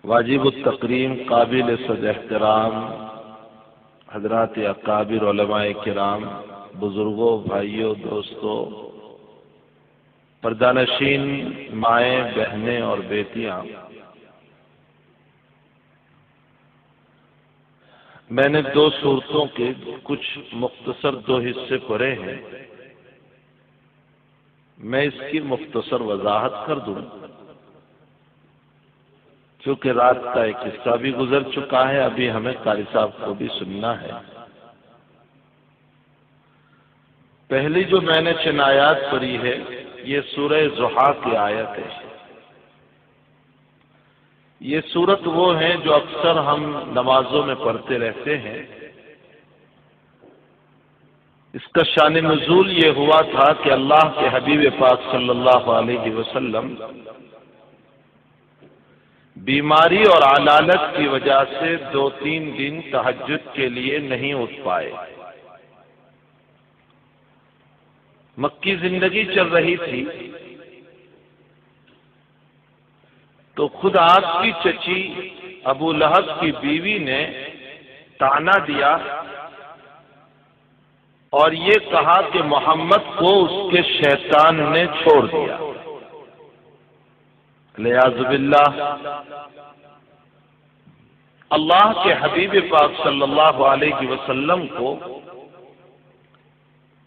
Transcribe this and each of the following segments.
واجب التکریم قابل صد احترام حضرات اکابر علماء کرام، بزرگوں، بھائیوں، دوستوں، پردہ-نشین مائیں، بہنیں اور بیٹیاں، میں نے دو صورتوں کے کچھ مختصر دو حصے پڑھے ہیں، میں اس کی مختصر وضاحت کر دوں کیونکہ رات کا ایک حصہ بھی گزر چکا ہے، ابھی ہمیں قاری صاحب کو بھی سننا ہے۔ پہلی جو میں نے چند آیات پڑھی ہے یہ سورہ ضحیٰ کی آیت ہے۔ یہ سورت وہ ہیں جو اکثر ہم نمازوں میں پڑھتے رہتے ہیں۔ اس کا شان نزول یہ ہوا تھا کہ اللہ کے حبیب پاک صلی اللہ علیہ وسلم بیماری اور علالت کی وجہ سے 2-3 دن تہجد کے لیے نہیں اٹھ پائے۔ مکی زندگی چل رہی تھی تو خود آپ کی چچی ابو لہب کی بیوی نے طعنہ دیا اور یہ کہا کہ محمد کو اس کے شیطان نے چھوڑ دیا، والعیاذ باللہ۔ اللہ کے حبیب پاک صلی اللہ علیہ وسلم کو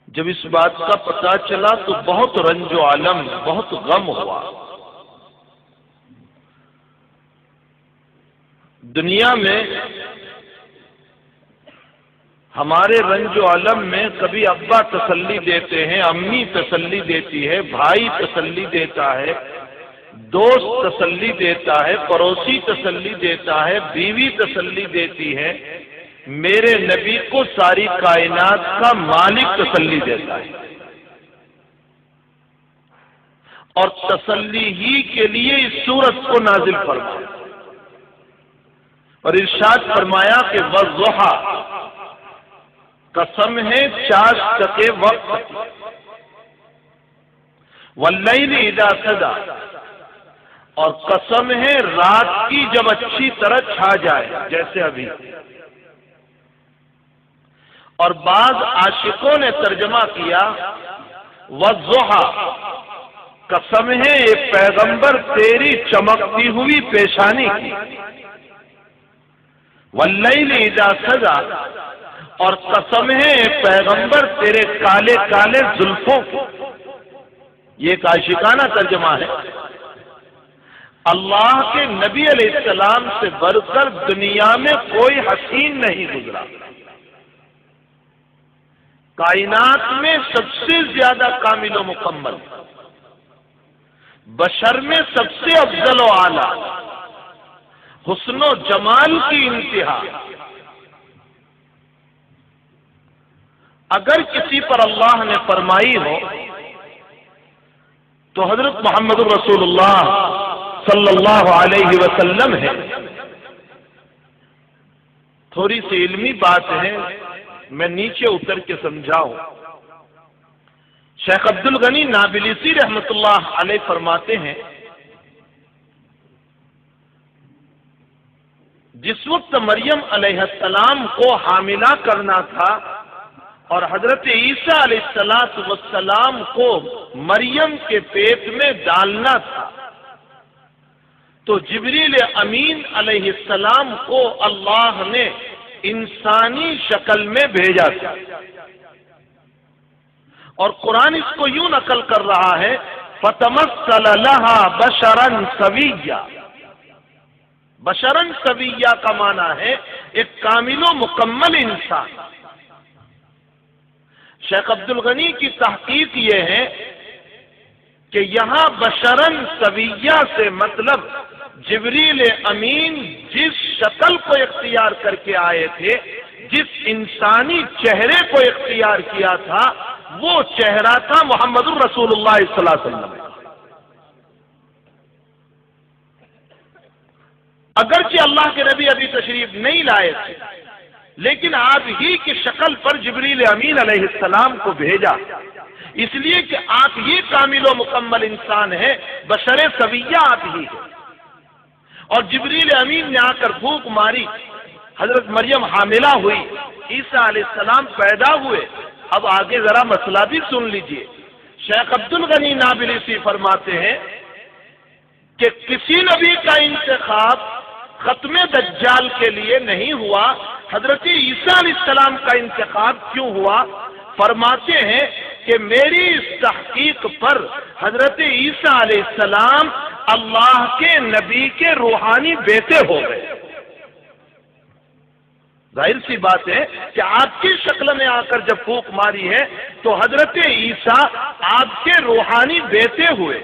جب اس بات کا پتہ چلا تو بہت رنج و الم، بہت غم ہوا۔ دنیا میں ہمارے رنج و الم میں کبھی ابا تسلی دیتے ہیں، امی تسلی دیتی ہے، بھائی تسلی دیتا ہے، دوست تسلی دیتا ہے، پڑوسی تسلی دیتا ہے، بیوی تسلی دیتی ہے، میرے نبی کو ساری کائنات کا مالک تسلی دیتا ہے، اور تسلی ہی کے لیے اس سورت کو نازل فرمایا اور ارشاد فرمایا کہ والضحیٰ، قسم ہے چاشت کے وقت، واللیل اذا سجی، اور قسم ہے رات کی جب اچھی طرح چھا جائے جیسے ابھی۔ اور بعض عاشقوں نے ترجمہ کیا والضحیٰ، قسم ہے اے پیغمبر تیری چمکتی ہوئی پیشانی کی، واللیل اذا سجی، اور قسم ہے اے پیغمبر تیرے کالے کالے زلفوں کی۔ یہ ایک عاشقانہ ترجمہ ہے۔ اللہ کے نبی علیہ السلام سے بڑھ کر دنیا میں کوئی حسین نہیں گزرا، کائنات میں سب سے زیادہ کامل و مکمل، بشر میں سب سے افضل و اعلی، حسن و جمال کی انتہا۔ اگر کسی پر اللہ نے فرمائی ہو تو حضرت محمد رسول اللہ صلی اللہ علیہ وسلم ہے۔ تھوڑی سی علمی بات ہے، میں نیچے اتر کے سمجھاؤں۔ شیخ عبد الغنی نابلسی رحمۃ اللہ علیہ فرماتے ہیں جس وقت مریم علیہ السلام کو حاملہ کرنا تھا اور حضرت عیسیٰ علیہ السلام کو مریم کے پیٹ میں ڈالنا تھا تو جبریل امین علیہ السلام کو اللہ نے انسانی شکل میں بھیجا تھا، اور قرآن اس کو یوں نقل کر رہا ہے فَتَمَثَّلَ لَهَا بَشَرًا سَوِيًّا۔ بشرن سویہ کا معنی ہے ایک کامل و مکمل انسان۔ شیخ عبد الغنی کی تحقیق یہ ہے کہ یہاں بشرن سویہ سے مطلب جبریل امین جس شکل کو اختیار کر کے آئے تھے، جس انسانی چہرے کو اختیار کیا تھا، وہ چہرہ تھا محمد الرسول اللہ صلی اللہ علیہ وسلم۔ اگرچہ اللہ کے نبی ابھی تشریف نہیں لائے تھے، لیکن آپ ہی کی شکل پر جبریل امین علیہ السلام کو بھیجا، اس لیے کہ آپ ہی کامل و مکمل انسان ہیں، بشر سویہ آپ ہی ہے۔ اور جبریل امین نے آ کر پھونک ماری، حضرت مریم حاملہ ہوئی، عیسیٰ علیہ السلام پیدا ہوئے۔ اب آگے ذرا مسئلہ بھی سن لیجئے۔ شیخ عبد الغنی نابلسی فرماتے ہیں کہ کسی نبی کا انتخاب ختم دجال کے لیے نہیں ہوا، حضرت عیسیٰ علیہ السلام کا انتخاب کیوں ہوا؟ فرماتے ہیں کہ میری اس تحقیق پر حضرت عیسیٰ علیہ السلام اللہ کے نبی کے روحانی بیٹے ہو گئے۔ ظاہر سی بات ہے کہ آپ کی شکل میں آ کر جب پھونک ماری ہے تو حضرت عیسیٰ آپ کے روحانی بیٹے ہوئے،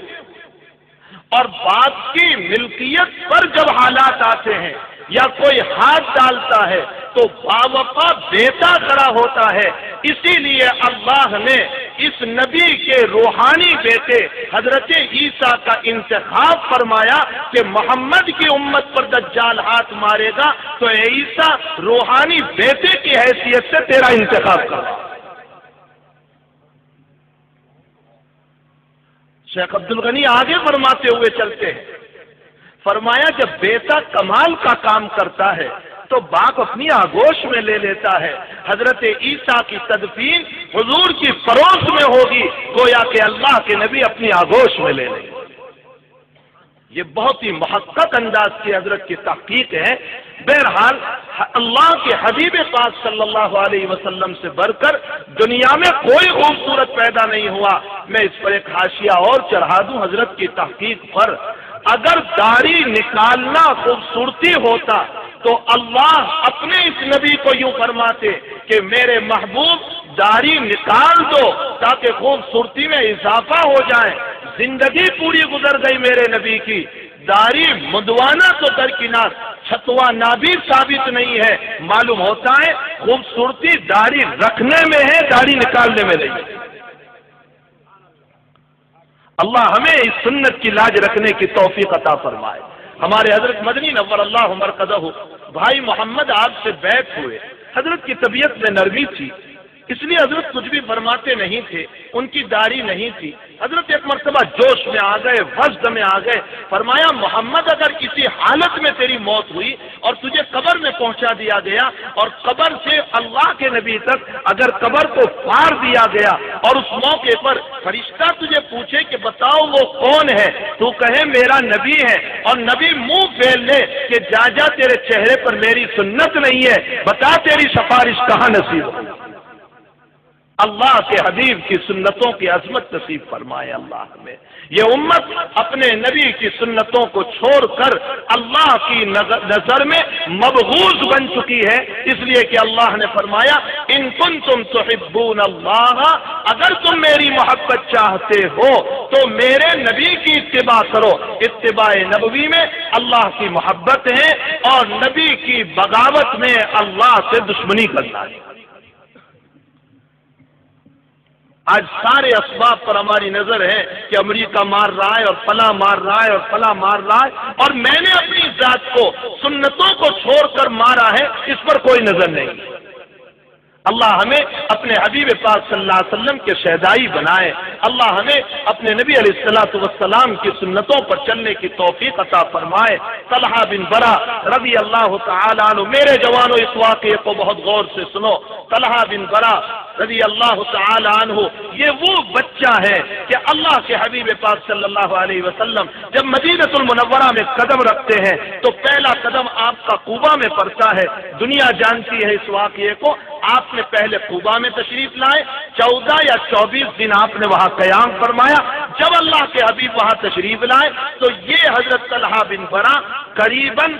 اور باپ کی ملکیت پر جب حالات آتے ہیں یا کوئی ہاتھ ڈالتا ہے تو باوفا بیٹا کھڑا ہوتا ہے۔ اسی لیے اللہ نے اس نبی کے روحانی بیٹے حضرت عیسیٰ کا انتخاب فرمایا کہ محمد کی امت پر دجال ہاتھ مارے گا تو اے عیسیٰ روحانی بیٹے کی حیثیت سے تیرا انتخاب کرا۔ شیخ عبد الغنی آگے فرماتے ہوئے چلتے ہیں، فرمایا جب بیٹا کمال کا کام کرتا ہے تو باپ اپنی آگوش میں لے لیتا ہے۔ حضرت عیسیٰ کی تدفین حضور کی پڑوس میں ہوگی، گویا کہ اللہ کے نبی اپنی آگوش میں لے لیں گے۔ یہ بہت ہی محقق انداز کی حضرت کی تحقیق ہے۔ بہرحال اللہ کے حبیب پاک صلی اللہ علیہ وسلم سے بڑھ کر دنیا میں کوئی خوبصورت پیدا نہیں ہوا۔ میں اس پر ایک حاشیہ اور چڑھا دوں حضرت کی تحقیق پر۔ اگر داڑھی نکالنا خوبصورتی ہوتا تو اللہ اپنے اس نبی کو یوں فرماتے کہ میرے محبوب داڑھی نکال دو تاکہ خوبصورتی میں اضافہ ہو جائے۔ زندگی پوری گزر گئی میرے نبی کی، داڑھی مدوانا تو درکنار، چھتوانا بھی ثابت نہیں ہے۔ معلوم ہوتا ہے خوبصورتی داڑھی رکھنے میں ہے، داڑھی نکالنے میں نہیں ہے۔ اللہ ہمیں اس سنت کی لاج رکھنے کی توفیق عطا فرمائے۔ ہمارے حضرت مدنی نور اللہ مرکزہ بھائی محمد آپ سے بیعت ہوئے، حضرت کی طبیعت میں نرمی تھی، اس لیے حضرت کچھ بھی فرماتے نہیں تھے، ان کی داڑھی نہیں تھی۔ حضرت ایک مرتبہ جوش میں آ گئے، وجد میں آ گئے، فرمایا محمد اگر کسی حالت میں تیری موت ہوئی اور تجھے قبر میں پہنچا دیا گیا اور قبر سے اللہ کے نبی تک اگر قبر کو پار دیا گیا اور اس موقع پر فرشتہ تجھے پوچھے کہ بتاؤ وہ کون ہے، تو کہے میرا نبی ہے، اور نبی منہ پھیر لے کہ جا تیرے چہرے پر میری سنت نہیں ہے، بتا تیری سفارش کہاں نصیب ہو۔ اللہ کے حبیب کی سنتوں کی عظمت نصیب فرمائے اللہ ہمیں۔ یہ امت اپنے نبی کی سنتوں کو چھوڑ کر اللہ کی نظر میں مبغوض بن چکی ہے، اس لیے کہ اللہ نے فرمایا ان کنتم تحبون اللہ، اگر تم میری محبت چاہتے ہو تو میرے نبی کی اتباع کرو۔ اتباع نبوی میں اللہ کی محبت ہے اور نبی کی بغاوت میں اللہ سے دشمنی کرنا ہے۔ آج سارے اسباب پر ہماری نظر ہے کہ امریکہ مار رہا ہے اور فلاں مار رہا ہے اور فلاں مار رہا ہے، اور میں نے اپنی ذات کو سنتوں کو چھوڑ کر مارا ہے، اس پر کوئی نظر نہیں۔ اللہ ہمیں اپنے حبیب پاک صلی اللہ علیہ وسلم کے شہدائی بنائے، اللہ ہمیں اپنے نبی علیہ الصلوۃ والسلام کی سنتوں پر چلنے کی توفیق عطا فرمائے۔ طلحہ بن برا رضی اللہ تعالی عنہ، میرے جوانوں اس واقعے کو بہت غور سے سنو۔ طلحہ بن برا رضی اللہ تعالی عنہ یہ وہ بچہ ہے کہ اللہ کے حبیب پاک صلی اللہ علیہ وسلم جب مدینۃ المنورہ میں قدم رکھتے ہیں تو پہلا قدم آپ کا قباء میں پڑتا ہے۔ دنیا جانتی ہے اس واقعے کو۔ آپ نے پہلے قباء میں تشریف لائے، 14 یا 24 دن آپ نے وہاں قیام فرمایا۔ جب اللہ کے حبیب وہاں تشریف لائے تو یہ حضرت طلحہ بن برا قریباً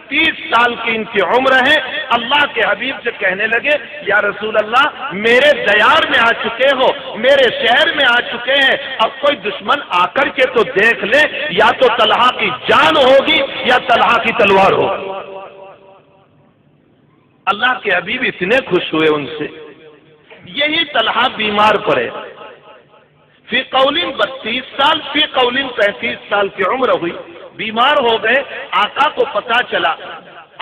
30 سال کی ان کی عمر ہے۔ اللہ کے حبیب سے کہنے لگے یا رسول اللہ میرے دیار میں آ چکے ہو، میرے شہر میں آ چکے ہیں، اب کوئی دشمن آ کر کے تو دیکھ لے، یا تو طلحہ کی جان ہوگی یا طلحہ کی تلوار ہوگی۔ اللہ کے حبیب اتنے خوش ہوئے ان سے۔ یہی طلحہ بیمار پڑے، فی قولن 32 سال، فی قولن 33 سال کی عمر ہوئی، بیمار ہو گئے۔ آقا کو پتا چلا،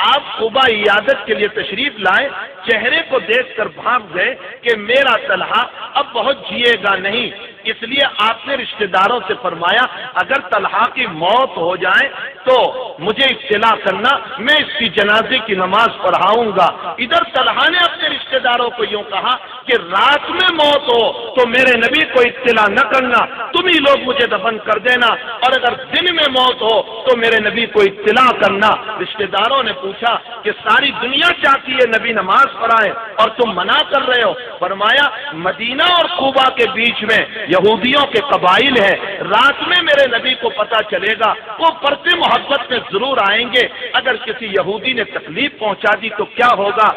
آپ قباء عیادت کے لیے تشریف لائے، چہرے کو دیکھ کر بھاگ گئے کہ میرا طلحہ اب بہت جیے گا نہیں، اس لیے آپ نے رشتہ داروں سے فرمایا اگر طلحہ کی موت ہو جائے تو مجھے اطلاع کرنا، میں اس کی جنازے کی نماز پڑھاؤں گا۔ ادھر طلحہ نے اپنے رشتہ داروں کو یوں کہا کہ رات میں موت ہو تو میرے نبی کو اطلاع نہ کرنا، تم ہی لوگ مجھے دفن کر دینا، اور اگر دن میں موت ہو تو میرے نبی کو اطلاع کرنا۔ رشتہ داروں نے پوچھا کہ ساری دنیا چاہتی ہے نبی نماز پڑھائیں اور تم منع کر رہے ہو؟ فرمایا مدینہ اور کوبہ کے بیچ میں یہودیوں کے قبائل ہیں، رات میں میرے نبی کو پتہ چلے گا، وہ پرتے محبت میں ضرور آئیں گے، اگر کسی یہودی نے تکلیف پہنچا دی تو کیا ہوگا؟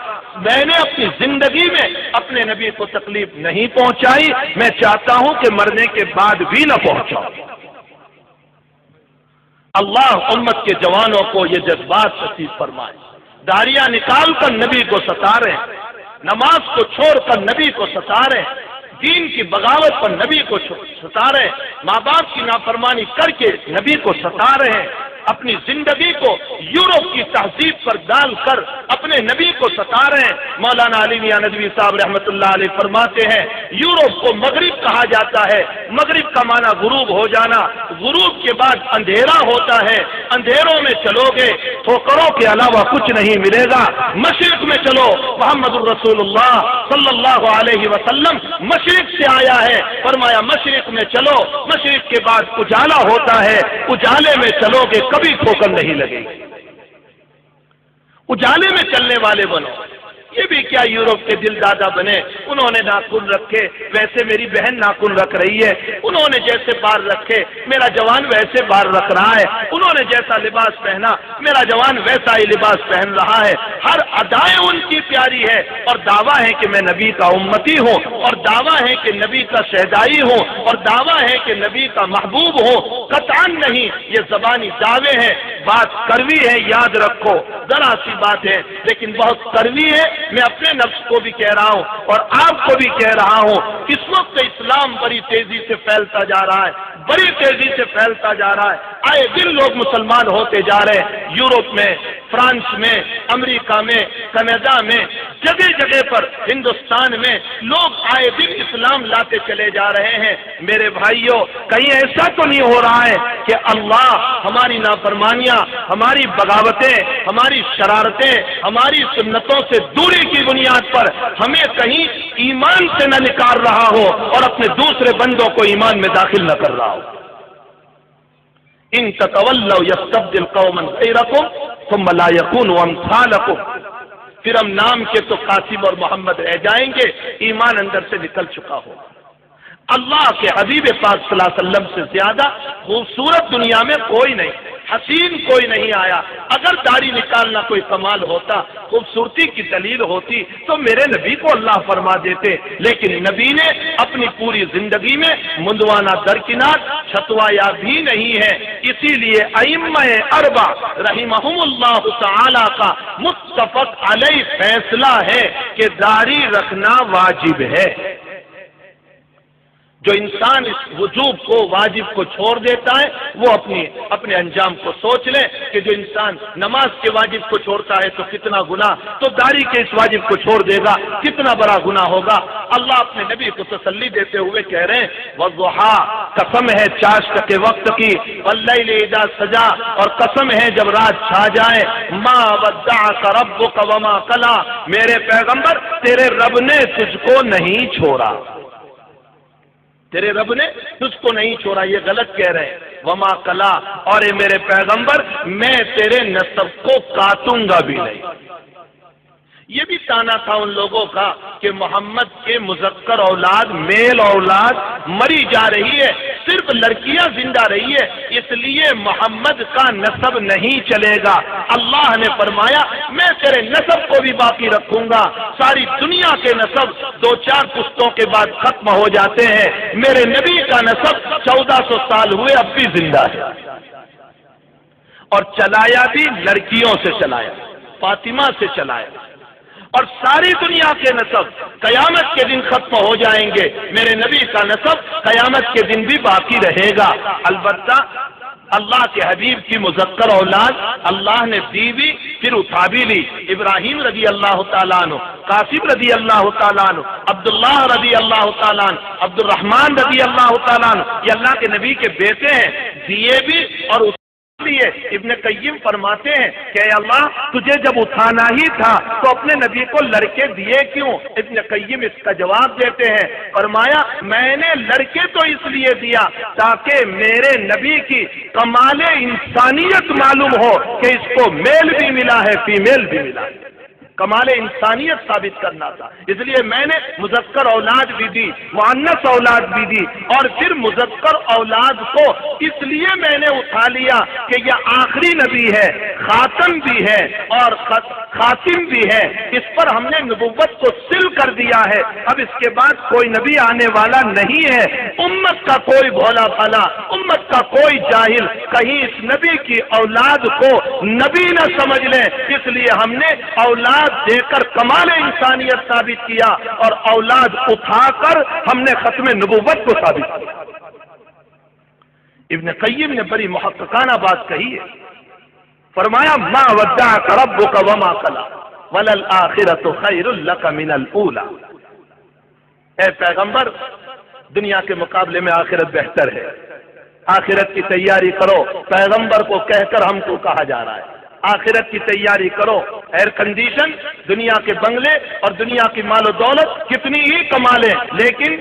میں نے اپنی زندگی میں اپنے نبی کو تکلیف نہیں پہنچائی، میں چاہتا ہوں کہ مرنے کے بعد بھی نہ پہنچاؤں۔ اللہ امت کے جوانوں کو یہ جذبات نصیب فرمائے۔ داڑیاں نکال کر نبی کو ستا رہے ہیں، نماز کو چھوڑ کر نبی کو ستا رہے ہیں، دین کی بغاوت پر نبی کو ستا رہے ہیں، ماں باپ کی نافرمانی کر کے نبی کو ستا رہے ہیں، اپنی زندگی کو یورپ کی تہذیب پر ڈال کر اپنے نبی کو ستا رہے ہیں۔ مولانا علی میاں ندوی صاحب رحمۃ اللہ علیہ فرماتے ہیں یورپ کو مغرب کہا جاتا ہے، مغرب کا معنی غروب ہو جانا، غروب کے بعد اندھیرا ہوتا ہے، اندھیروں میں چلو گے ٹھوکروں کے علاوہ کچھ نہیں ملے گا، مشرق میں چلو، محمد الرسول اللہ صلی اللہ علیہ وسلم مشرق سے آیا ہے، فرمایا مشرق میں چلو، مشرق کے بعد اجالا ہوتا ہے، اجالے میں چلو گے کبھی ٹھوکر نہیں لگے گی، اجالے میں چلنے والے بنو۔ یہ بھی کیا یورپ کے دل دادا بنے، انہوں نے ناخن رکھے ویسے میری بہن ناخن رکھ رہی ہے، انہوں نے جیسے بال رکھے میرا جوان ویسے بال رکھ رہا ہے، انہوں نے جیسا لباس پہنا میرا جوان ویسا ہی لباس پہن رہا ہے، ہر ادائیں ان کی پیاری ہے، اور دعویٰ ہے کہ میں نبی کا امتی ہوں، اور دعویٰ ہے کہ نبی کا شہدائی ہوں، اور دعویٰ ہے کہ نبی کا محبوب ہوں، قطعاً نہیں، یہ زبانی دعوے ہیں، بات کڑوی ہے، یاد رکھو، ذرا سی بات ہے لیکن بہت کڑوی ہے۔ میں اپنے نفس کو بھی کہہ رہا ہوں اور آپ کو بھی کہہ رہا ہوں، اس وقت اسلام بڑی تیزی سے پھیلتا جا رہا ہے، بڑی تیزی سے پھیلتا جا رہا ہے، آئے دن لوگ مسلمان ہوتے جا رہے ہیں، یورپ میں، فرانس میں، امریکہ میں، کینیڈا میں، جگہ جگہ پر، ہندوستان میں لوگ آئے دن اسلام لاتے چلے جا رہے ہیں۔ میرے بھائیوں کہیں ایسا تو نہیں ہو رہا ہے کہ اللہ ہماری نافرمانیاں، ہماری بغاوتیں، ہماری شرارتیں، ہماری سنتوں سے دوری کی بنیاد پر ہمیں کہیں ایمان سے نہ نکال رہا ہو اور اپنے دوسرے بندوں کو ایمان میں داخل نہ کر رہا ہو؟ ان تتولوا یستبدل قوما غیرکم ثم لا یکونوا امثالکم، پھر ہم نام کے تو قاسم اور محمد رہ جائیں گے، ایمان اندر سے نکل چکا ہوگا۔ اللہ کے حبیب پاک صلی اللہ علیہ وسلم سے زیادہ خوبصورت دنیا میں کوئی نہیں، حسین کوئی نہیں آیا۔ اگر داڑھی نکالنا کوئی کمال ہوتا، خوبصورتی کی دلیل ہوتی تو میرے نبی کو اللہ فرما دیتے، لیکن نبی نے اپنی پوری زندگی میں مندوانہ درکنار چھتوایا بھی نہیں ہے۔ اسی لیے ائمہ اربع رحمہم اللہ تعالی کا متفق علیہ فیصلہ ہے کہ داڑھی رکھنا واجب ہے۔ جو انسان اس وجوب کو، واجب کو چھوڑ دیتا ہے، وہ اپنے انجام کو سوچ لے کہ جو انسان نماز کے واجب کو چھوڑتا ہے تو کتنا گناہ، تو داڑھی کے اس واجب کو چھوڑ دے گا کتنا بڑا گناہ ہوگا۔ اللہ اپنے نبی کو تسلی دیتے ہوئے کہہ رہے ہیں والضحیٰ، قسم ہے چاشت کے وقت کی، واللیل اذا سجا، اور قسم ہے جب رات چھا جائے، ما ودعک ربک وما قلی، میرے پیغمبر تیرے رب نے تجھ کو نہیں چھوڑا، تیرے رب نے تجھ کو نہیں چھوڑا، یہ غلط کہہ رہے ہیں، وما قلا، اور اے میرے پیغمبر میں تیرے نسب کو کاٹوں گا بھی نہیں۔ یہ بھی تانا تھا ان لوگوں کا کہ محمد کے مذکر اولاد، میل اولاد مری جا رہی ہے، صرف لڑکیاں زندہ رہی ہے، اس لیے محمد کا نسب نہیں چلے گا۔ اللہ نے فرمایا میں تیرے نسب کو بھی باقی رکھوں گا۔ ساری دنیا کے نسب 2-4 پشتوں کے بعد ختم ہو جاتے ہیں، میرے نبی کا نسب 1400 سال ہوئے اب بھی زندہ ہے، اور چلایا بھی لڑکیوں سے چلایا، فاطمہ سے چلایا، اور ساری دنیا کے نسب قیامت کے دن ختم ہو جائیں گے، میرے نبی کا نسب قیامت کے دن بھی باقی رہے گا۔ البتہ اللہ کے حبیب کی مذکر اولاد اللہ نے دی بھی، پھر اٹھا بھی لی۔ ابراہیم رضی اللہ تعالیٰ عنہ، قاسم رضی اللہ تعالیٰ عنہ، عبداللہ رضی اللہ تعالیٰ عنہ، عبد الرحمن رضی اللہ تعالیٰ عنہ، یہ اللہ کے نبی کے بیٹے ہیں، دیے بھی اور لیے ابن قیم فرماتے ہیں کہ اے اللہ تجھے جب اٹھانا ہی تھا تو اپنے نبی کو لڑکے دیے کیوں؟ ابن قیم اس کا جواب دیتے ہیں، فرمایا میں نے لڑکے تو اس لیے دیا تاکہ میرے نبی کی کمال انسانیت معلوم ہو کہ اس کو میل بھی ملا ہے فیمیل بھی ملا ہے، کمال انسانیت ثابت کرنا تھا، اس لیے میں نے مذکر اولاد بھی دی، مؤنث اولاد بھی دی، اور پھر مذکر اولاد کو اس لیے میں نے اٹھا لیا کہ یہ آخری نبی ہے، خاتم بھی ہے اور خاتم بھی ہے، اس پر ہم نے نبوت کو سل کر دیا ہے، اب اس کے بعد کوئی نبی آنے والا نہیں ہے، امت کا کوئی بھولا بھالا، امت کا کوئی جاہل کہیں اس نبی کی اولاد کو نبی نہ سمجھ لے، اس لیے ہم نے اولاد دے کر کمال انسانیت ثابت کیا اور اولاد اٹھا کر ہم نے ختم نبوت کو ثابت کیا۔ ابن قیم نے بڑی محققانہ بات کہی ہے، فرمایا ما ودعک ربک وما قلی وللآخرۃ خیر لک من الاولی، اے پیغمبر دنیا کے مقابلے میں آخرت بہتر ہے، آخرت کی تیاری کرو، پیغمبر کو کہہ کر ہم کو کہا جا رہا ہے آخرت کی تیاری کرو، ایئر کنڈیشن، دنیا کے بنگلے اور دنیا کی مال و دولت کتنی ہی کما لیں، لیکن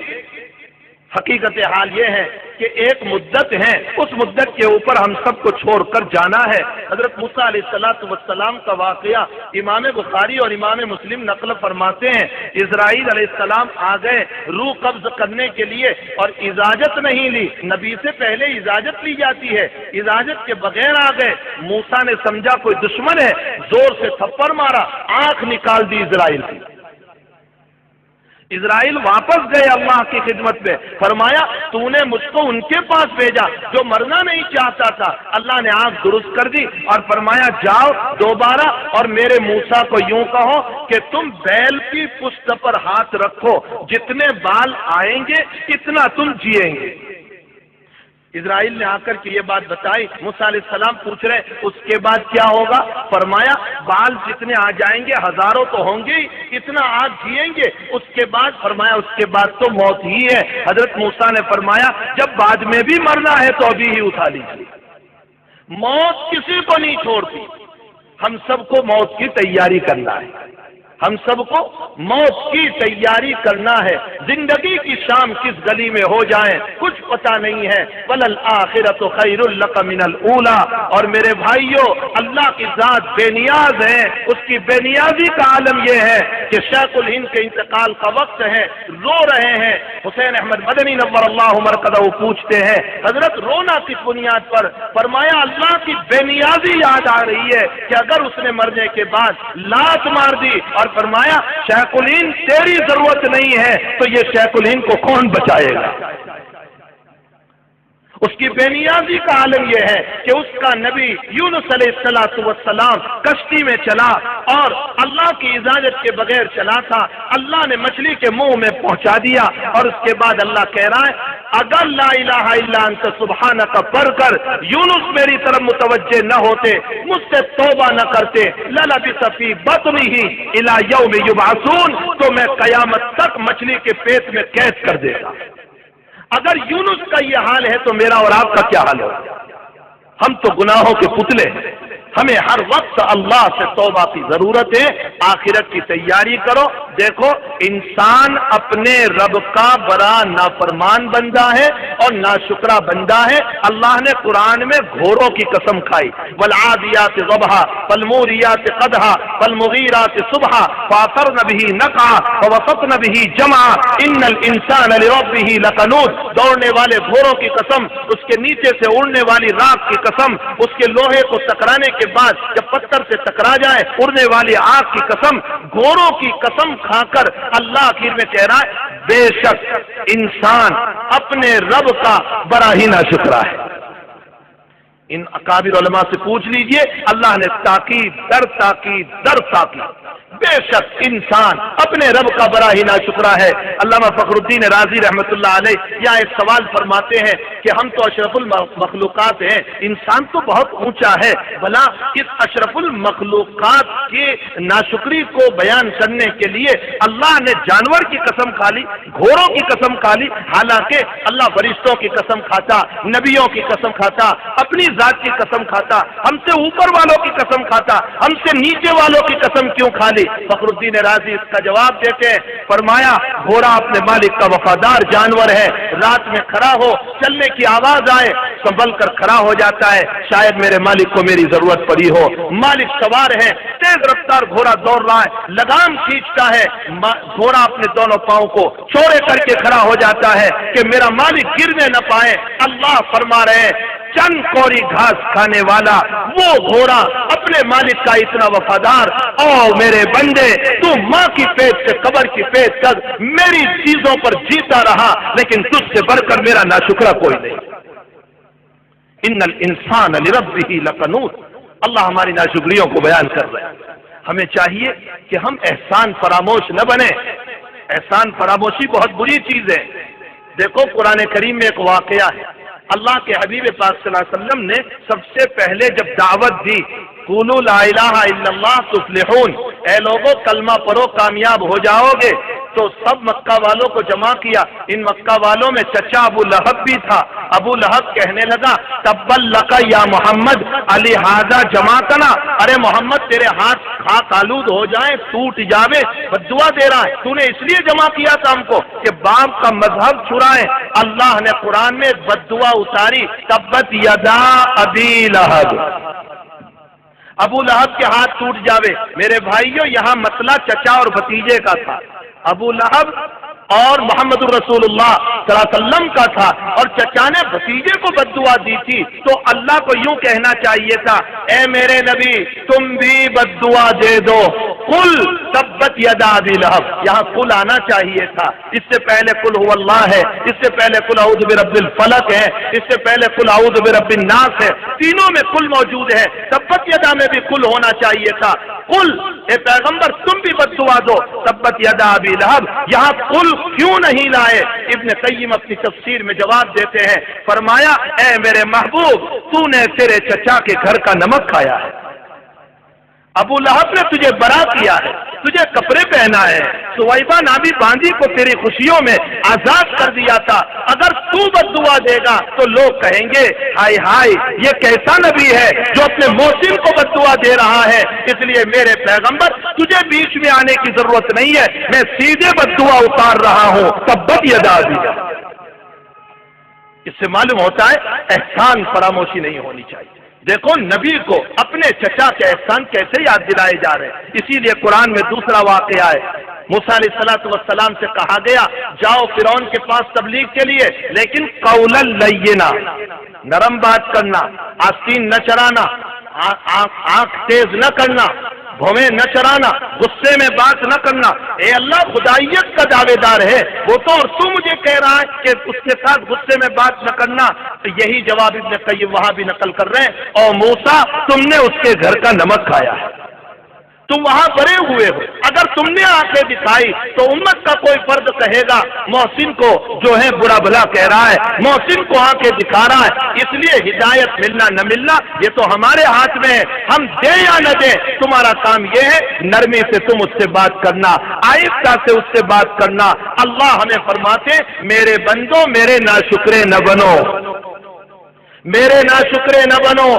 حقیقت حال یہ ہے کہ ایک مدت ہے، اس مدت کے اوپر ہم سب کو چھوڑ کر جانا ہے۔ حضرت موسیٰ علیہ السلام کا واقعہ امام بخاری اور امام مسلم نقل فرماتے ہیں، اسرائیل علیہ السلام آ گئے روح قبض کرنے کے لیے اور اجازت نہیں لی، نبی سے پہلے اجازت لی جاتی ہے، اجازت کے بغیر آ گئے، موسیٰ نے سمجھا کوئی دشمن ہے، زور سے تھپڑ مارا، آنکھ نکال دی اسرائیل کی۔ اسرائیل واپس گئے اللہ کی خدمت میں، فرمایا تو نے مجھ کو ان کے پاس بھیجا جو مرنا نہیں چاہتا تھا، اللہ نے آنکھ درست کر دی اور فرمایا جاؤ دوبارہ اور میرے موسیٰ کو یوں کہو کہ تم بیل کی پشت پر ہاتھ رکھو، جتنے بال آئیں گے اتنا تم جیئیں گے۔ اسرائیل نے آ کر کے یہ بات بتائی، موسیٰ علیہ السلام پوچھ رہے اس کے بعد کیا ہوگا؟ فرمایا بال جتنے آ جائیں گے ہزاروں تو ہوں گے ہی، اتنا آپ جیئیں گے، اس کے بعد فرمایا اس کے بعد تو موت ہی ہے۔ حضرت موسیٰ نے فرمایا جب بعد میں بھی مرنا ہے تو ابھی ہی اٹھا لیجیے، موت کسی کو نہیں چھوڑتی، ہم سب کو موت کی تیاری کرنا ہے، ہم سب کو موت کی تیاری کرنا ہے، زندگی کی شام کس گلی میں ہو جائیں کچھ پتہ نہیں ہے، وَلَلْآخِرَةُ خَيْرٌ لَكَ مِنَ الْأُولَى۔ اور میرے بھائیوں اللہ کی ذات بے نیاز ہے، اس کی بے نیازی کا عالم یہ ہے کہ شیخ الہند کے انتقال کا وقت ہے، رو رہے ہیں، حسین احمد مدنی نور اللہ مرقدہ پوچھتے ہیں حضرت رونا کس بنیاد پر؟ فرمایا اللہ کی بے نیازی یاد آ رہی ہے کہ اگر اس نے مرنے کے بعد لات مار دی اور فرمایا شیخ الہند تیری ضرورت نہیں ہے تو یہ شیخ الہند کو کون بچائے گا؟ اس کی بے نیازی کا عالم یہ ہے کہ اس کا نبی یونس علیہ السلام کشتی میں چلا اور اللہ کی اجازت کے بغیر چلا تھا، اللہ نے مچھلی کے منہ میں پہنچا دیا اور اس کے بعد اللہ کہہ رہا ہے اگر لا الہ الا انت سبحانک پڑھ کر یونس میری طرف متوجہ نہ ہوتے، مجھ سے توبہ نہ کرتے، للبث فی بطنہ الی یوم یبعثون، تو میں قیامت تک مچھلی کے پیٹ میں قید کر دیتا۔ اگر یونس کا یہ حال ہے تو میرا اور آپ کا کیا حال ہے؟ ہم تو گناہوں کے پتلے ہیں، ہمیں ہر وقت اللہ سے توبہ کی ضرورت ہے، آخرت کی تیاری کرو۔ دیکھو انسان اپنے رب کا بڑا نافرمان بندہ ہے اور ناشکرا بندہ ہے۔ اللہ نے قرآن میں گھوڑوں کی قسم کھائی، والعادیات ضبحا فالموریات قدحا فالمغیرات صبحا فاثرن به نقعا فوسطن به جمعا ان الانسان لربه لقنوت۔ دوڑنے والے گھوڑوں کی قسم، اس کے نیچے سے اڑنے والی راکھ کی قسم، اس کے لوہے کو ٹکرانے کے بعد جب پتھر سے ٹکرا جائے اڑنے والی آگ کی قسم، گھوڑوں کی قسم کھا کر اللہ آخر میں کہہ رہا ہے بے شک انسان اپنے رب کا بڑا ہی ناشکرا ہے۔ ان اکابر علماء سے پوچھ لیجئے، اللہ نے تاکید در تاکید در تاکید، بے شک انسان اپنے رب کا بڑا ہی ناشکرا ہے۔ علامہ فخر الدین رازی رحمۃ اللہ علیہ یا ایک سوال فرماتے ہیں کہ ہم تو اشرف المخلوقات ہیں، انسان تو بہت اونچا ہے، بھلا اس اشرف المخلوقات کی ناشکری کو بیان کرنے کے لیے اللہ نے جانور کی قسم کھا لی، گھوڑوں کی قسم کھا لی، حالانکہ اللہ فرشتوں کی قسم کھاتا، نبیوں کی قسم کھاتا، اپنی ذات کی قسم کھاتا؟ ہم سے اوپر والوں کی قسم کھاتا، ہم سے نیچے والوں کی قسم کیوں کھا لی؟ فخر الدین رازی اس کا جواب دیتے ہیں، فرمایا گھوڑا اپنے مالک کا وفادار جانور ہے، رات میں کھڑا ہو، چلنے کی آواز آئے سنبھل کر کھڑا ہو جاتا ہے، شاید میرے مالک کو میری ضرورت پڑی ہو۔ مالک سوار ہے، تیز رفتار گھوڑا دوڑ رہا ہے، لگام کھینچتا ہے، گھوڑا اپنے دونوں پاؤں کو چوڑے کر کے کھڑا ہو جاتا ہے کہ میرا مالک گرنے نہ پائے۔ اللہ فرما رہے ہیں چند کوری گھاس کھانے والا وہ گھوڑا اپنے مالک کا اتنا وفادار، او میرے بندے تو ماں کی پیٹ سے قبر کی پیٹ تک میری چیزوں پر جیتا رہا، لیکن تجھ سے بڑھ کر میرا ناشکرا کوئی نہیں۔ ان الانسان لربہ لقنوط، اللہ ہماری ناشکریوں کو بیان کر رہے ہیں۔ ہمیں چاہیے کہ ہم احسان فراموش نہ بنے۔ احسان فراموشی بہت بری چیز ہے۔ دیکھو قرآن کریم میں ایک واقعہ ہے، اللہ کے حبیب پاک صلی اللہ علیہ وسلم نے سب سے پہلے جب دعوت دی قولوا لا الہ الا اللہ تفلحون، اے لوگوں کلمہ پڑھو کامیاب ہو جاؤ گے، تو سب مکہ والوں کو جمع کیا۔ ان مکہ والوں میں چچا ابو لہب بھی تھا۔ ابو لہب کہنے لگا تبا لک یا محمد علی ھذا جماعتنا، ارے محمد تیرے ہاتھ خاک آلود ہو جائیں، ٹوٹ جاوے، بد دعا دے رہا ہے، تو نے اس لیے جمع کیا تھا ہم کو کہ باپ کا مذہب چھڑائیں۔ اللہ نے قرآن میں بد دعا اتاری، تبت یدا ابی لہب، ابو لہب کے ہاتھ ٹوٹ جاوے۔ میرے بھائیوں یہاں مسئلہ چچا اور بھتیجے کا تھا، ابو لہب اور محمد الرسول اللہ صلی اللہ علیہ وسلم کا تھا، اور چچا نے بھتیجے کو بد دعا دی تھی۔ تو اللہ کو یوں کہنا چاہیے تھا اے میرے نبی تم بھی بد دعا دے دو، قل تبت یدا ابی لہب، یہاں قل آنا چاہیے تھا۔ اس سے پہلے قل هو اللہ ہے، اس سے پہلے قل اعوذ برب الفلق ہے، اس سے پہلے قل اعوذ برب الناس ہے، تینوں میں قل موجود ہے، تبت یدا میں بھی قل ہونا چاہیے تھا۔ قل اے پیغمبر تم بھی بد دعا دو، تبت یدا ابی لہب، یہاں قل کیوں نہیں لائے؟ ابن قیم اپنی تفسیر میں جواب دیتے ہیں، فرمایا اے میرے محبوب تو نے تیرے چچا کے گھر کا نمک کھایا ہے، ابو لہب نے تجھے برا کیا ہے، تجھے کپڑے پہنا ہے، سویبہ نامی باندھی کو تیری خوشیوں میں آزاد کر دیا تھا، اگر تو بد دعا دے گا تو لوگ کہیں گے ہائے ہائے یہ کیسا نبی ہے جو اپنے محسن کو بد دعا دے رہا ہے۔ اس لیے میرے پیغمبر تجھے بیچ میں آنے کی ضرورت نہیں ہے، میں سیدھے بد دعا اتار رہا ہوں، تبت یدا ابی لہب۔ اس سے معلوم ہوتا ہے احسان فراموشی نہیں ہونی چاہیے۔ دیکھو نبی کو اپنے چچا کے احسان کیسے یاد دلائے جا رہے ہیں۔ اسی لیے قرآن میں دوسرا واقعہ ہے، موسیٰ علیہ السلام سے کہا گیا جاؤ فرعون کے پاس تبلیغ کے لیے، لیکن قولا لینا، نرم بات کرنا، آستین نہ چرانا، آنکھ تیز نہ کرنا، بھویں نہ چرانا، غصے میں بات نہ کرنا۔ اے اللہ خدائیت کا دعوے دار ہے وہ تو، اور تو مجھے کہہ رہا ہے کہ اس کے ساتھ غصے میں بات نہ کرنا۔ تو یہی جواب ابن قیم وہاں بھی نقل کر رہے ہیں، اور موسیٰ تم نے اس کے گھر کا نمک کھایا ہے، تم وہاں بڑے ہوئے ہو، اگر تم نے آنکھیں دکھائی تو امت کا کوئی فرد کہے گا محسن کو جو ہے برا بھلا کہہ رہا ہے، محسن کو آنکھیں دکھا رہا ہے۔ اس لیے ہدایت ملنا نہ ملنا یہ تو ہمارے ہاتھ میں ہے، ہم دیں یا نہ دیں، تمہارا کام یہ ہے نرمی سے تم اس سے بات کرنا، آہستہ سے اس سے بات کرنا۔ اللہ ہمیں فرماتے میرے بندوں میرے ناشکرے نہ بنو، میرے ناشکرے نہ بنو،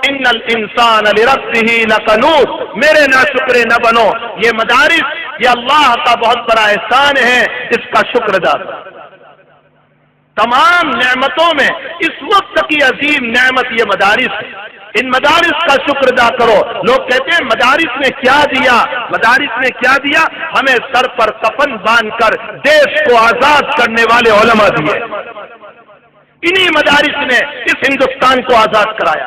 ان الانسان لربہ لقنوط، میرے ناشکرے نہ بنو۔ یہ مدارس یہ اللہ کا بہت بڑا احسان ہے، اس کا شکر ادا کرو۔ تمام نعمتوں میں اس وقت کی عظیم نعمت یہ مدارس ہے، ان مدارس کا شکر ادا کرو۔ لوگ کہتے ہیں مدارس نے کیا دیا، مدارس نے کیا دیا؟ ہمیں سر پر کفن باندھ کر دیش کو آزاد کرنے والے علماء دیے، انہی مدارس نے اس ہندوستان کو آزاد کرایا۔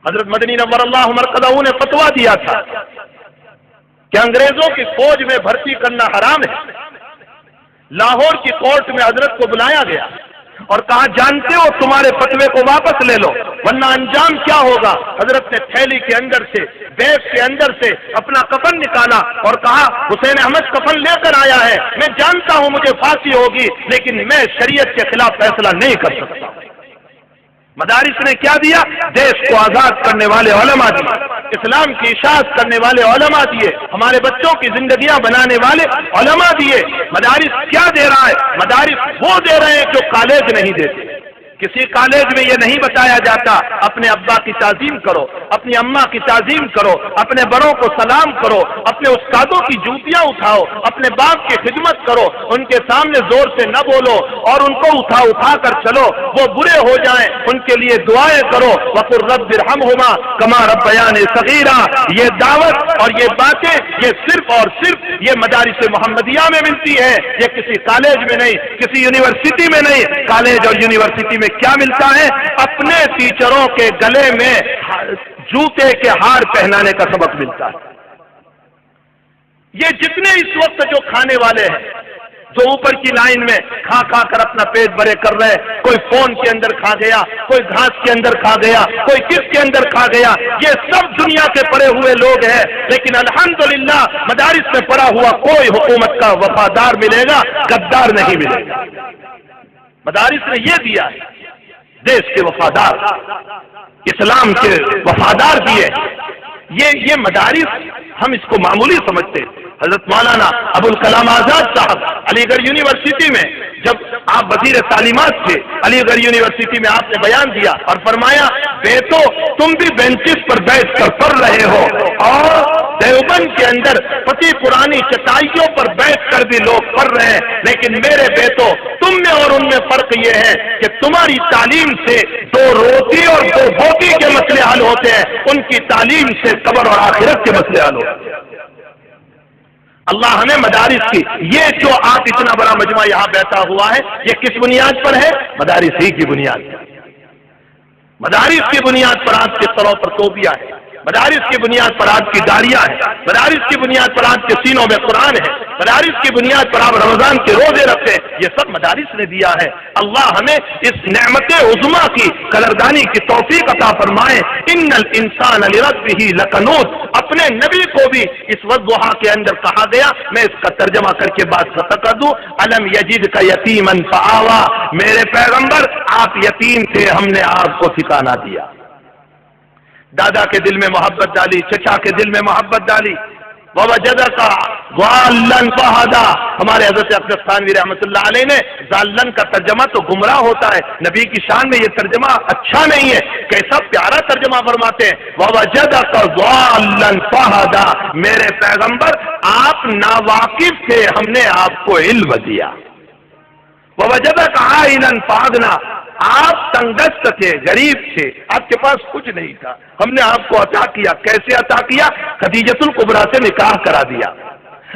حضرت مدنی نور اللہ مرقدہ نے فتویٰ دیا تھا کہ انگریزوں کی فوج میں بھرتی کرنا حرام ہے۔ لاہور کی کورٹ میں حضرت کو بلایا گیا اور کہا جانتے ہو تمہارے فتوے کو واپس لے لو ورنہ انجام کیا ہوگا۔ حضرت نے تھیلی کے اندر سے بیگ کے اندر سے اپنا کفن نکالا اور کہا حسین احمد کفن لے کر آیا ہے، میں جانتا ہوں مجھے پھانسی ہوگی لیکن میں شریعت کے خلاف فیصلہ نہیں کر سکتا۔ مدارس نے کیا دیا؟ دیش کو آزاد کرنے والے علماء دیے، اسلام کی اشاعت کرنے والے علماء دیے، ہمارے بچوں کی زندگیاں بنانے والے علماء دیے۔ مدارس کیا دے رہا ہے؟ مدارس وہ دے رہے ہیں جو کالج نہیں دیتے۔ کسی کالج میں یہ نہیں بتایا جاتا اپنے ابا کی تعظیم کرو، اپنی اماں کی تعظیم کرو، اپنے بڑوں کو سلام کرو، اپنے استادوں کی جوتیاں اٹھاؤ، اپنے باپ کی خدمت کرو، ان کے سامنے زور سے نہ بولو اور ان کو اٹھا اٹھا کر چلو، وہ برے ہو جائیں ان کے لیے دعائیں کرو، وقل رب ارحمہما کما ربیانی صغیرا۔ یہ دعوت اور یہ باتیں یہ صرف اور صرف یہ مدارس محمدیہ میں ملتی ہے، یہ کسی کالج میں نہیں، کسی یونیورسٹی میں نہیں۔ کالج اور یونیورسٹی میں کیا ملتا ہے؟ اپنے ٹیچروں کے گلے میں جوتے کے ہار پہنانے کا سبق ملتا ہے۔ یہ جتنے اس وقت جو کھانے والے ہیں، جو اوپر کی لائن میں کھا کھا کر اپنا پیٹ بھرے کر رہے، کوئی فون کے اندر کھا گیا، کوئی گھاس کے اندر کھا گیا، کوئی کس کے اندر کھا گیا، یہ سب دنیا کے پڑے ہوئے لوگ ہیں، لیکن الحمدللہ مدارس میں پڑا ہوا کوئی حکومت کا وفادار ملے گا، غدار نہیں ملے گا۔ مدارس نے یہ دیا ہے، دیش کے وفادار، اسلام کے وفادار دیے۔ یہ مدارس ہم اس کو معمولی سمجھتے ہیں۔ حضرت مولانا ابوالکلام آزاد صاحب علی گڑھ یونیورسٹی میں جب آپ وزیر تعلیمات تھے، علی گڑھ یونیورسٹی میں آپ نے بیان دیا اور فرمایا بیٹو تم بھی بینچز پر بیٹھ کر پڑھ رہے ہو اور دیوبند کے اندر پتی پرانی چٹائیوں پر بیٹھ کر بھی لوگ پڑھ رہے ہیں، لیکن میرے بیٹو تم میں اور ان میں فرق یہ ہے کہ تمہاری تعلیم سے 2 روٹی اور 2 بوٹی کے مسئلے حل ہوتے ہیں، ان کی تعلیم سے قبر اور آخرت کے مسئلے حل ہوتے ہیں۔ اللہ ہمیں مدارس کی، یہ جو آپ اتنا بڑا مجمع یہاں بیٹھا ہوا ہے یہ کس بنیاد پر ہے؟ مدارس ہی کی بنیاد پر۔ مدارس کی بنیاد پر آج کے سروں پر توبیاں ہے، مدارس کی بنیاد پر آج کی داڑیاں ہیں، مدارس کی بنیاد پر آج کے سینوں میں قرآن ہے، مدارس کی بنیاد پر آپ رمضان کے روزے رکھتے ہیں، یہ سب مدارس نے دیا ہے۔ اللہ ہمیں اس نعمت عظمیٰ کی قدردانی کی توفیق عطا فرمائے۔ ان الانسان لربہ لکنود، اپنے نبی کو بھی اس والضحیٰ کے اندر کہا گیا، میں اس کا ترجمہ کر کے بات ختم کر دوں، الم یجدک یتیما فآویٰ، میرے پیغمبر آپ یتیم تھے، ہم نے آپ کو ٹھکانہ دیا، دادا کے دل میں محبت ڈالی، چچا کے دل میں محبت ڈالی۔ ووجدک ضالا فہدی، ہمارے حضرت اقدس تھانوی رحمۃ اللہ علیہ نے ضالن کا ترجمہ تو گمراہ ہوتا ہے، نبی کی شان میں یہ ترجمہ اچھا نہیں ہے، کیسا پیارا ترجمہ فرماتے ہیں، ووجدک ضالا فہدی، میرے پیغمبر آپ ناواقف تھے، ہم نے آپ کو علم دیا۔ ووجدک عائلا فاغنی، آپ تنگست تھے، غریب تھے، آپ کے پاس کچھ نہیں تھا، ہم نے آپ کو عطا کیا۔ کیسے عطا کیا؟ خدیجۃ الکبریٰ سے نکاح کرا دیا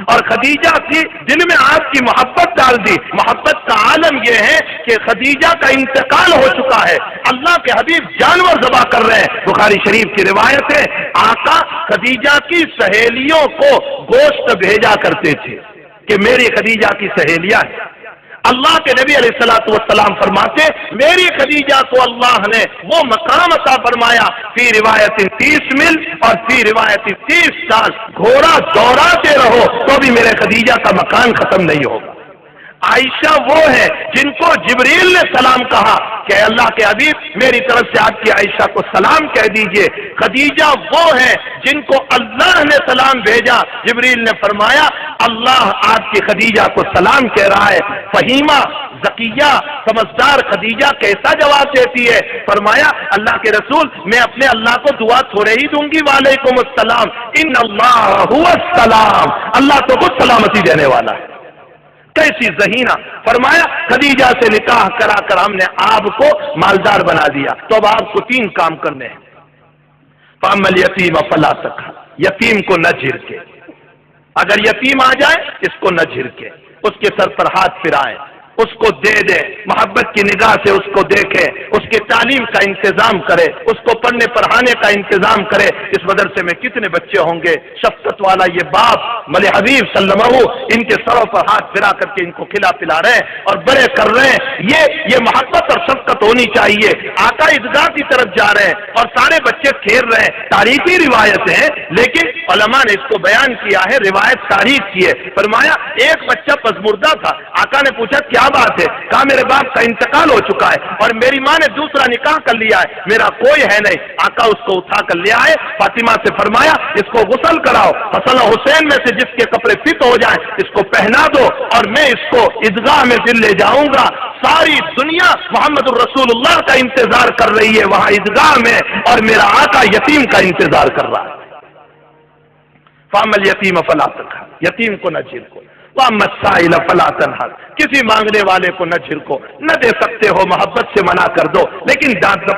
اور خدیجہ کی دل میں آپ کی محبت ڈال دی۔ محبت کا عالم یہ ہے کہ خدیجہ کا انتقال ہو چکا ہے، اللہ کے حبیب جانور ذبح کر رہے ہیں، بخاری شریف کی روایت ہے، آقا خدیجہ کی سہیلیوں کو گوشت بھیجا کرتے تھے کہ میری خدیجہ کی سہیلیاں ہیں۔ اللہ کے نبی علیہ الصلوۃ والسلام فرماتے میری خدیجہ کو اللہ نے وہ مقام عطا فرمایا، فی روایت 30 میل اور فی روایت 30 سال، گھوڑا دوڑاتے رہو تو بھی میرے خدیجہ کا مکان ختم نہیں ہوگا۔ عائشہ وہ ہے جن کو جبریل نے سلام کہا کہ اللہ کے حبیب میری طرف سے آپ کی عائشہ کو سلام کہہ دیجئے۔ خدیجہ وہ ہے جن کو اللہ نے سلام بھیجا، جبریل نے فرمایا اللہ آپ کی خدیجہ کو سلام کہہ رہا ہے۔ فہیمہ ذکیہ سمجھدار خدیجہ کیسا جواب دیتی ہے؟ فرمایا اللہ کے رسول میں اپنے اللہ کو دعا تھوڑے ہی دوں گی، وعلیکم السلام، ان اللہ هو السلام، اللہ تو خود سلامتی دینے والا ہے۔ کیسی ذہینہ! فرمایا خدیجہ سے نکاح کرا کر ہم نے آپ کو مالدار بنا دیا، تو اب آپ کو 3 کام کرنے ہیں۔ فَأَمَّا الْيَتِيمَ فَلَا تَقْهَرْ، یتیم کو نہ جھڑکے، اگر یتیم آ جائے اس کو نہ جھڑکے، اس کے سر پر ہاتھ پھرائیں، اس کو دے دے، محبت کی نگاہ سے اس کو دیکھے، اس کے تعلیم کا انتظام کرے، اس کو پڑھنے پڑھانے کا انتظام کرے۔ اس مدرسے میں کتنے بچے ہوں گے، شفقت والا یہ باپ مل حبیب صلی اللہ علیہ وسلم ان کے سروں پر ہاتھ پھرا کر کے ان کو کھلا پلا رہے ہیں اور بڑے کر رہے ہیں۔ یہ محبت اور شفقت ہونی چاہیے۔ آقا عیدگاہ کی طرف جا رہے ہیں اور سارے بچے کھیل رہے ہیں، تاریخی روایتیں ہیں لیکن علماء نے اس کو بیان کیا ہے، روایت تاریخ کی ہے۔ فرمایا ایک بچہ پسمردہ تھا، آقا نے پوچھا کیا کیا بات ہے؟ کہا میرے باپ کا انتقال ہو چکا ہے اور میری ماں نے دوسرا نکاح کر لیا ہے، میرا کوئی ہے نہیں۔ آقا اس کو اٹھا کر لے آئے، فاطمہ سے فرمایا اس کو غسل کراؤ، حسن حسین میں سے جس کے کپڑے فت ہو جائیں اس کو پہنا دو اور میں اس کو عیدگاہ میں پھر لے جاؤں گا۔ ساری دنیا محمد الرسول اللہ کا انتظار کر رہی ہے وہاں عیدگاہ میں، اور میرا آقا یتیم کا انتظار کر رہا ہے۔ فَأَمَّا الْيَتِيمَ فَلَا تَقْهَرْ، یتیم کو نہ جھڑکو، وَأَمَّا السَّائِلَ فَلَا تَنْهَرْ، کسی مانگنے والے کو نہ جھڑکو، نہ دے سکتے ہو محبت سے منع کر دو، لیکن ڈانٹ